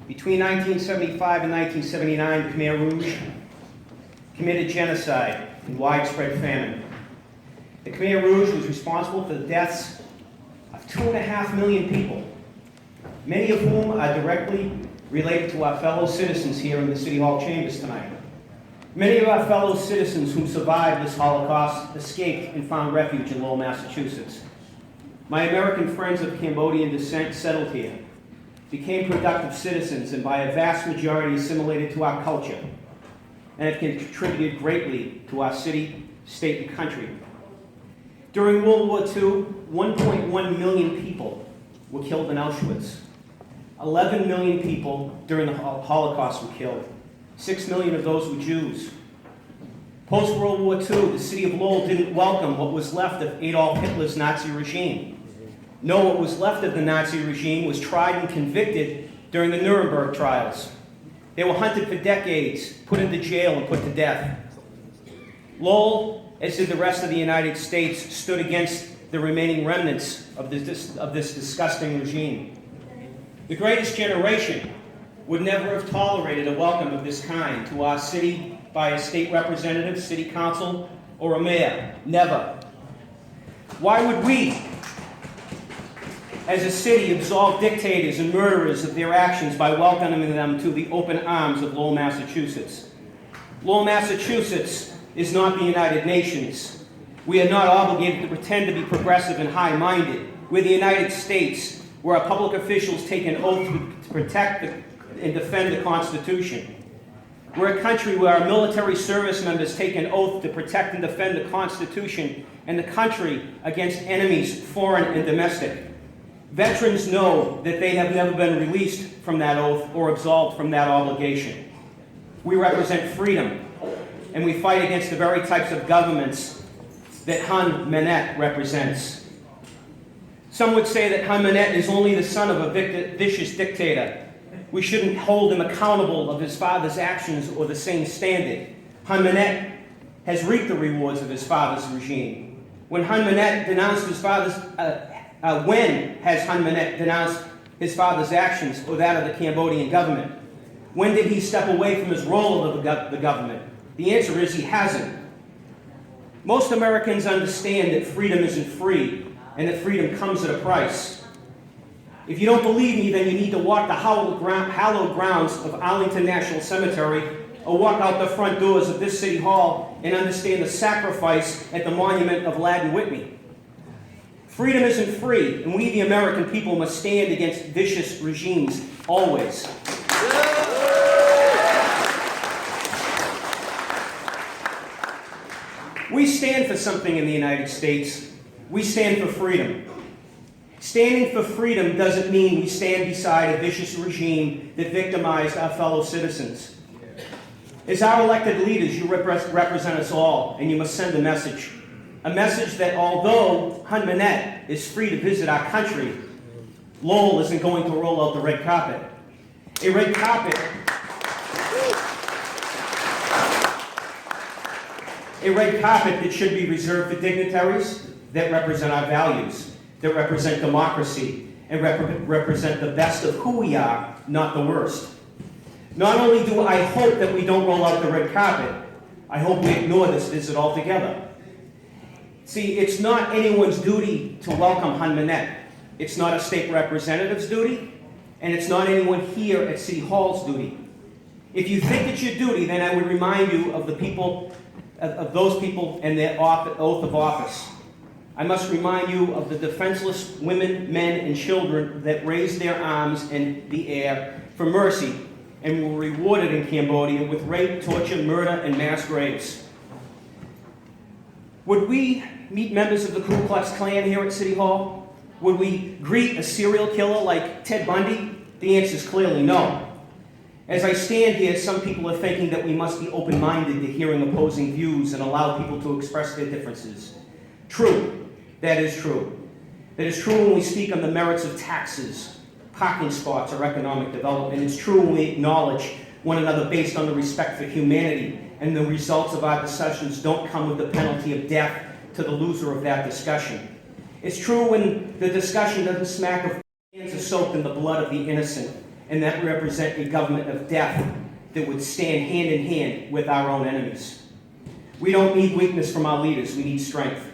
Between 1975 and 1979, the Khmer Rouge committed genocide and widespread famine. The Khmer Rouge was responsible for the deaths of 2.5 million people, many of whom are directly related to our fellow citizens here in the City Hall chambers tonight. Many of our fellow citizens who survived this Holocaust escaped and found refuge in Lowell, Massachusetts. My American friends of Cambodian descent settled here, became productive citizens, and by a vast majority assimilated to our culture, and have contributed greatly to our city, state, and country. During World War II, 1.1 million people were killed in Auschwitz. 11 million people during the Holocaust were killed. 6 million of those were Jews. Post-World War II, the city of Lowell didn't welcome what was left of Adolf Hitler's Nazi regime. No, what was left of the Nazi regime was tried and convicted during the Nuremberg trials. They were hunted for decades, put into jail, and put to death. Lowell, as did the rest of the United States, stood against the remaining remnants of this disgusting regime. The greatest generation would never have tolerated a welcome of this kind to our city by a state representative, city council, or a mayor. Never. Why would we, as a city, absolve dictators and murderers of their actions by welcoming them to the open arms of Lowell, Massachusetts? Lowell, Massachusetts is not the United Nations. We are not obligated to pretend to be progressive and high-minded. We're the United States, where our public officials take an oath to protect and defend the Constitution. We're a country where our military service members take an oath to protect and defend the Constitution and the country against enemies, foreign and domestic. Veterans know that they have never been released from that oath or absolved from that obligation. We represent freedom, and we fight against the very types of governments that Hun Manet represents. Some would say that Hun Manet is only the son of a vicious dictator. We shouldn't hold him accountable of his father's actions or the same standard. Hun Manet has reaped the rewards of his father's regime. When Hun Manet denounced his father's, when has Hun Manet denounced his father's actions or that of the Cambodian government? When did he step away from his role of the government? The answer is he hasn't. Most Americans understand that freedom isn't free and that freedom comes at a price. If you don't believe me, then you need to walk the hallowed grounds of Arlington National Cemetery or walk out the front doors of this City Hall and understand the sacrifice at the monument of Ladd and Whitney. Freedom isn't free, and we, the American people, must stand against vicious regimes, always. We stand for something in the United States. We stand for freedom. Standing for freedom doesn't mean we stand beside a vicious regime that victimized our fellow citizens. As our elected leaders, you represent us all, and you must send a message. A message that although Hun Manet is free to visit our country, Lowell isn't going to roll out the red carpet. A red carpet that should be reserved for dignitaries that represent our values, that represent democracy, and represent the best of who we are, not the worst. Not only do I hope that we don't roll out the red carpet, I hope we ignore this visit altogether. See, it's not anyone's duty to welcome Hun Manet. It's not a state representative's duty, and it's not anyone here at City Hall's duty. If you think it's your duty, then I would remind you of those people and their oath of office. I must remind you of the defenseless women, men, and children that raised their arms in the air for mercy and were rewarded in Cambodia with rape, torture, murder, and mass graves. Would we meet members of the Ku Klux Klan here at City Hall? Would we greet a serial killer like Ted Bundy? The answer is clearly no. As I stand here, some people are thinking that we must be open-minded to hearing opposing views and allow people to express their differences. True. That is true. That is true when we speak on the merits of taxes, parking spots, or economic development. It's true when we acknowledge one another based on the respect for humanity, and the results of our discussions don't come with the penalty of death to the loser of that discussion. It's true when the discussion doesn't smack of hands are soaked in the blood of the innocent, and that represent a government of death that would stand hand in hand with our own enemies. We don't need weakness from our leaders, we need strength.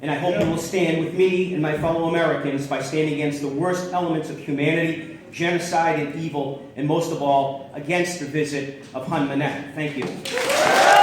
And I hope you will stand with me and my fellow Americans by standing against the worst elements of humanity, genocide and evil, and most of all, against the visit of Hun Manet. Thank you.